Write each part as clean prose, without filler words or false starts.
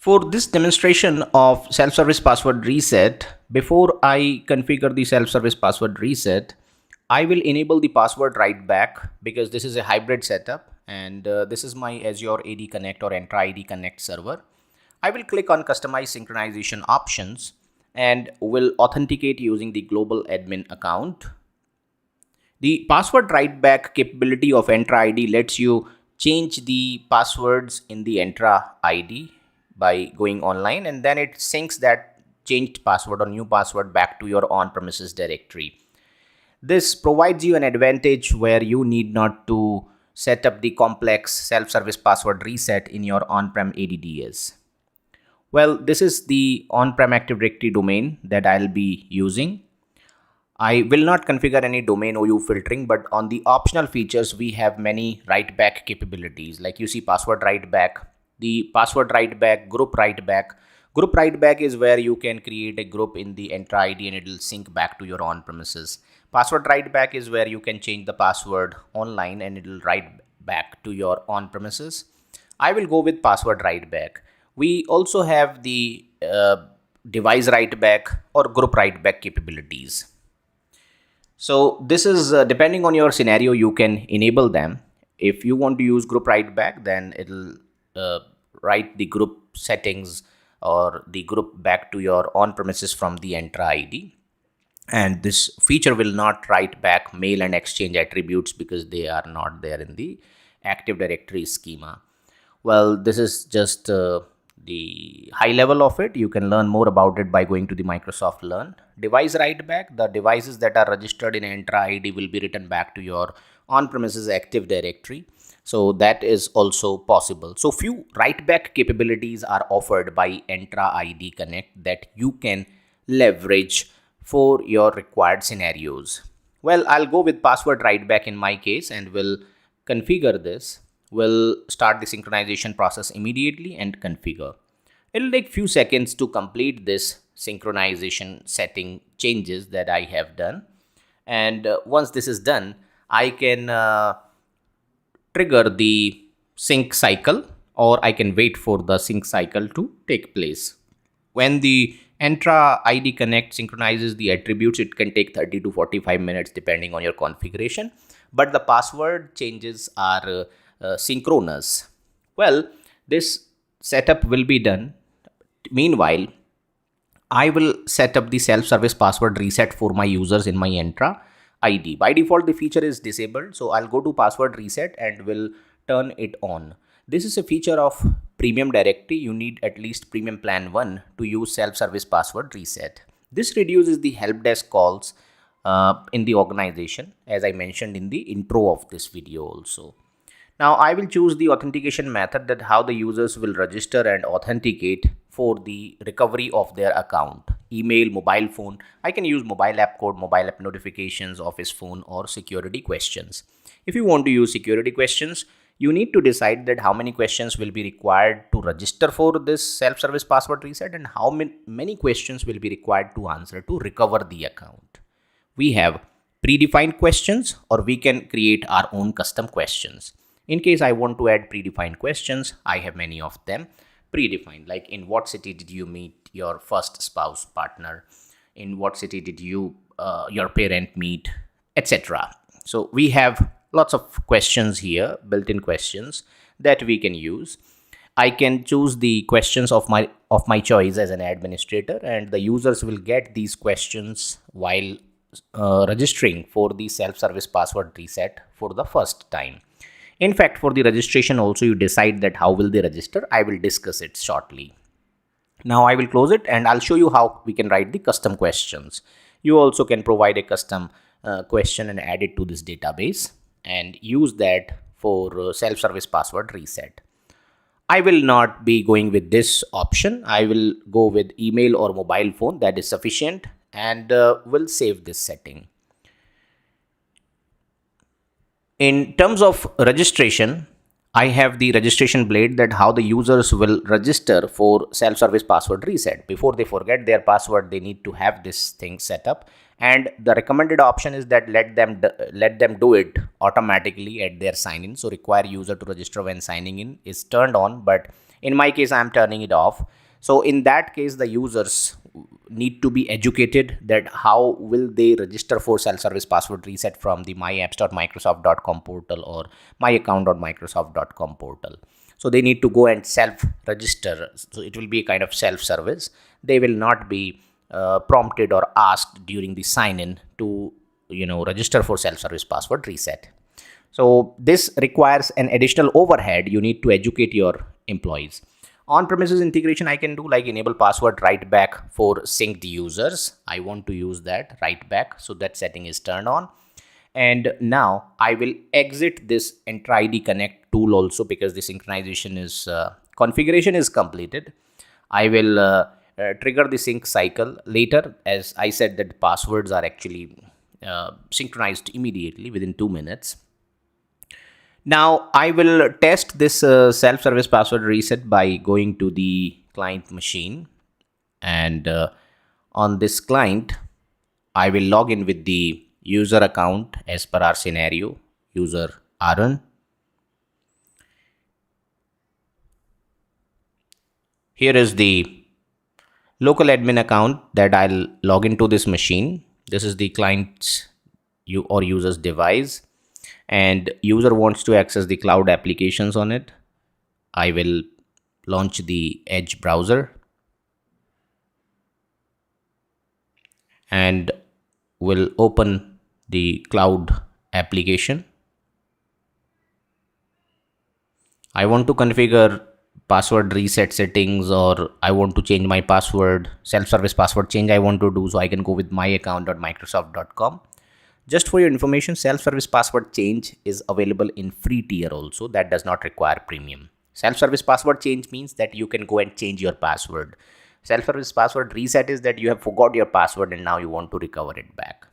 For this demonstration of self-service password reset, before I configure the self-service password reset, I will enable the password writeback because this is a hybrid setup and this is my Azure AD Connect or Entra ID Connect server. I will click on customize synchronization options and will authenticate using the global admin account. The password writeback capability of Entra ID lets you change the passwords in the Entra ID by going online, and then it syncs that changed password or new password back to your on-premises directory. This provides you an advantage where you need not to set up the complex self-service password reset in your on-prem ADDS. Well, this is the on-prem Active Directory domain that I'll be using. I will not configure any domain OU filtering, but on the optional features, we have many writeback capabilities. Like you see password writeback, the password writeback, group writeback. Group writeback is where you can create a group in the Entra ID and it will sync back to your on-premises. Password writeback is where you can change the password online and it will write back to your on-premises. I will go with password writeback. We also have the device writeback or group writeback capabilities. So this is depending on your scenario, you can enable them. If you want to use group writeback, then it'll write the group settings or the group back to your on-premises from the Entra ID. And this feature will not write back mail and exchange attributes because they are not there in the Active Directory schema. Well, this is just the high level of it. You can learn more about it by going to the Microsoft Learn. Device writeback, the devices that are registered in Entra ID will be written back to your on-premises Active Directory. So that is also possible. So few writeback capabilities are offered by Entra ID Connect that you can leverage for your required scenarios. Well, I'll go with password writeback in my case and will configure this. We'll start the synchronization process immediately and configure. It'll take few seconds to complete this synchronization setting changes that I have done. And once this is done, I can trigger the sync cycle, or I can wait for the sync cycle to take place. When the Entra ID Connect synchronizes the attributes, it can take 30 to 45 minutes depending on your configuration. But the password changes are synchronous. Well, this setup will be done. Meanwhile, I will set up the self-service password reset for my users in my Entra ID. By default, the feature is disabled. So I'll go to password reset and will turn it on. This is a feature of premium directory. You need at least premium plan 1 to use self-service password reset. This reduces the helpdesk calls in the organization, as I mentioned in the intro of this video also. Now I will choose the authentication method, that how the users will register and authenticate for the recovery of their account. Email, mobile phone. I can use mobile app code, mobile app notifications, office phone, or security questions. If you want to use security questions, you need to decide that how many questions will be required to register for this self-service password reset and how many questions will be required to answer to recover the account. We have predefined questions, or we can create our own custom questions. In case I want to add predefined questions, I have many of them predefined, like in what city did you meet your first spouse partner, in what city did you your parent meet, etc. So we have lots of questions here, built-in questions that we can use. I can choose the questions of my choice as an administrator, and the users will get these questions while registering for the self-service password reset for the first time. In fact, for the registration also, you decide that how will they register. I will discuss it shortly. Now I will close it and I'll show you how we can write the custom questions. You also can provide a custom question and add it to this database and use that for self-service password reset. I will not be going with this option. I will go with email or mobile phone. That is sufficient, and will save this setting. In terms of registration, I have the registration blade, that how the users will register for self-service password reset. Before they forget their password, they need to have this thing set up. And the recommended option is that let them do it automatically at their sign in. So require user to register when signing in is turned on, but In my case, I'm turning it off. So in that case, the users need to be educated that how will they register for self-service password reset from the myapps.microsoft.com portal or myaccount.microsoft.com portal. So they need to go and self-register. So it will be a kind of self-service. They will not be prompted or asked during the sign-in to register for self-service password reset. So this requires an additional overhead. You need to educate your employees. On-premises integration I can do, like enable password writeback for synced users. I want to use that writeback, so that setting is turned on. And now I will exit this Entra ID Connect tool also, because the synchronization is configuration is completed. I will trigger the sync cycle later. As I said, that passwords are actually synchronized immediately within 2 minutes. Now I will test this self-service password reset by going to the client machine, and on this client I will log in with the user account as per our scenario, user Aaron. Here is the local admin account that I'll log into this machine. This is the client's or user's device, and user wants to access the cloud applications on it. I will launch the Edge browser and will open the cloud application. I want to configure password reset settings, or I want to change my password, self-service password change I want to do, so I can go with myaccount.microsoft.com. Just for your information, self-service password change is available in free tier also. That does not require premium. Self-service password change means that you can go and change your password. Self-service password reset is that you have forgot your password and now you want to recover it back.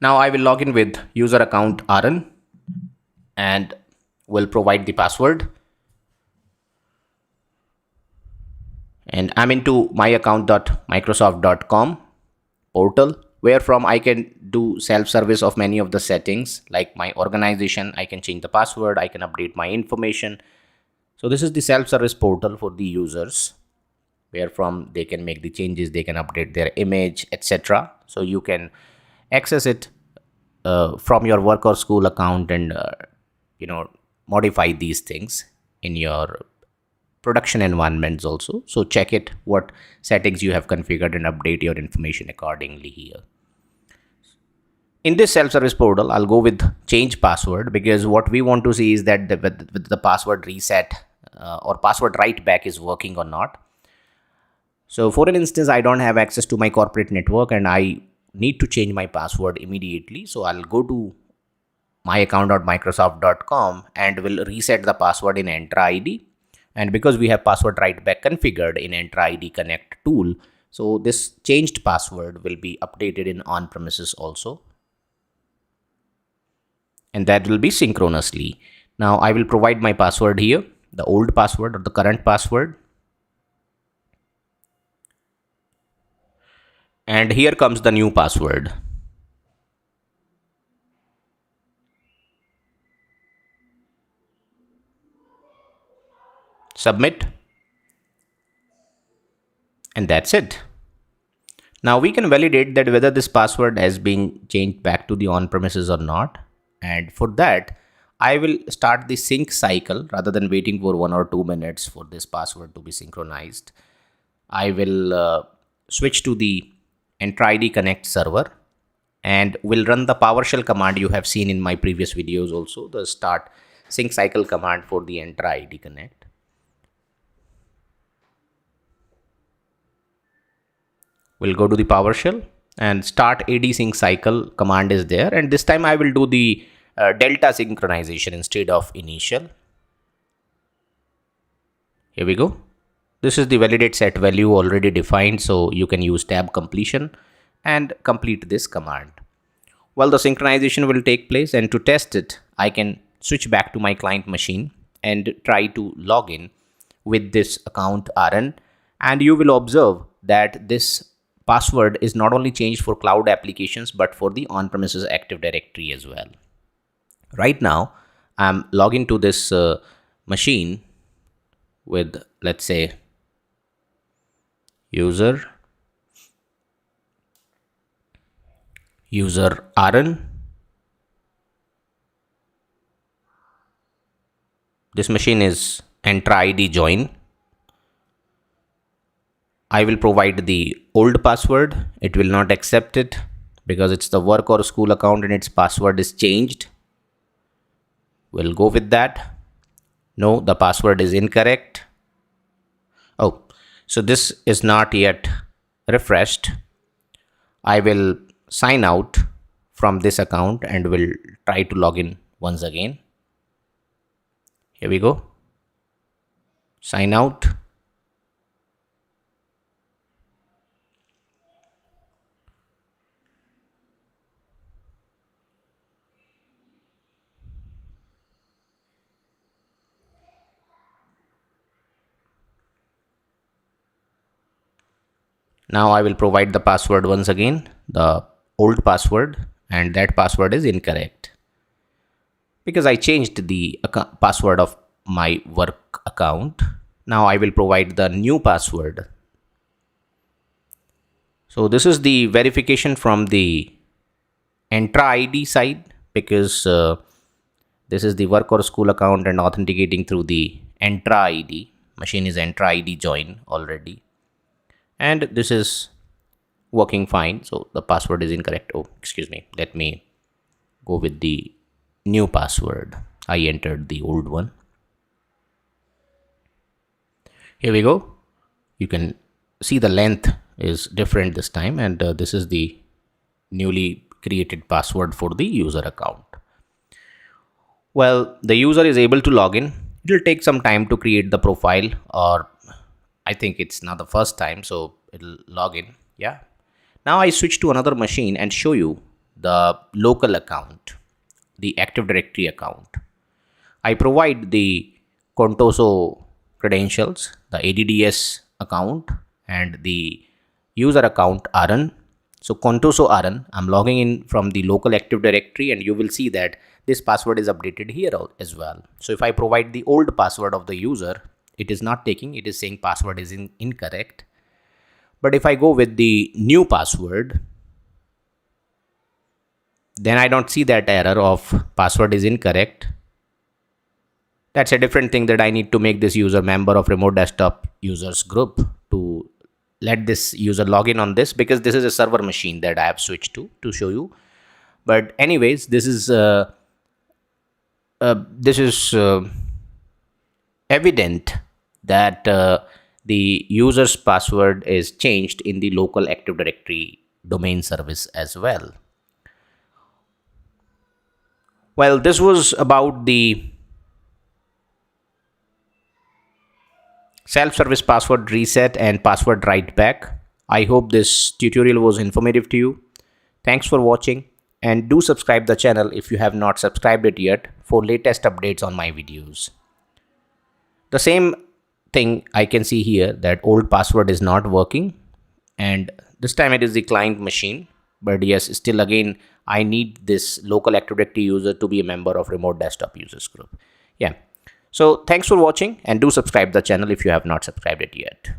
Now I will log in with user account Aaron and will provide the password. And I'm into myaccount.microsoft.com portal, where from I can do self-service of many of the settings, like my organization. I can change the password, I can update my information. So this is the self-service portal for the users, where from they can make the changes, they can update their image, etc. So you can access it from your work or school account and modify these things in your production environments also. So check it, what settings you have configured, and update your information accordingly here. In this self-service portal, I'll go with change password, because what we want to see is that the password reset or password writeback is working or not. So for an instance, I don't have access to my corporate network and I need to change my password immediately. So I'll go to myaccount.microsoft.com and will reset the password in Entra ID. And because we have password writeback configured in Entra ID Connect tool, so this changed password will be updated in on-premises also. And that will be synchronously. Now I will provide my password here, the old password or the current password. And here comes the new password. Submit. And that's it. Now we can validate that whether this password has been changed back to the on-premises or not. And for that, I will start the sync cycle rather than waiting for 1 or 2 minutes for this password to be synchronized. I will switch to the Entra ID Connect server and will run the PowerShell command you have seen in my previous videos also, the start sync cycle command for the Entra ID Connect. We'll go to the PowerShell and start AD sync cycle command is there, and this time I will do the delta synchronization instead of initial. Here we go. This is the validate set value already defined, so you can use tab completion and complete this command. Well, the synchronization will take place, and to test it, I can switch back to my client machine and try to log in with this account Aaron, and you will observe that this password is not only changed for cloud applications but for the on-premises Active Directory as well. Right now, I'm logging to this machine with, let's say, user RN. This machine is Entra ID join. I will provide the old password. It will not accept it because it's the work or school account and its password is changed. We'll go with that. No, the password is incorrect. Oh, so this is not yet refreshed. I will sign out from this account and will try to log in once again. Here we go. Sign out. Now I will provide the password once again, the old password, and that password is incorrect because I changed the password of my work account. Now I will provide the new password. So this is the verification from the Entra ID side because this is the work or school account and authenticating through the Entra ID. Machine is Entra ID join already. And this is working fine. So the password is incorrect. Oh, excuse me. Let me go with the new password. I entered the old one. Here we go. You can see the length is different this time, and this is the newly created password for the user account. Well, the user is able to log in. It will take some time to create the profile, or I think it's not the first time, so it'll log in. Yeah. Now I switch to another machine and show you the local account, the Active Directory account. I provide the Contoso credentials, the ADDS account, and the user account RN. So Contoso RN, I'm logging in from the local Active Directory, and you will see that this password is updated here as well. So if I provide the old password of the user, it is not taking, it is saying password is incorrect. But if I go with the new password, then I don't see that error of password is incorrect. That's a different thing that I need to make this user member of remote desktop users group to let this user log in on this, because this is a server machine that I have switched to show you. But anyways, this is evident that the user's password is changed in the local Active Directory domain service as well. Well, this was about the self-service password reset and password writeback. I hope this tutorial was informative to you. Thanks for watching, and do subscribe the channel if you have not subscribed it yet for latest updates on my videos. The same thing I can see here, that old password is not working, and this time it is the client machine. But yes, still again, I need this local Active Directory user to be a member of remote desktop users group. Yeah. So thanks for watching, and do subscribe the channel if you have not subscribed it yet.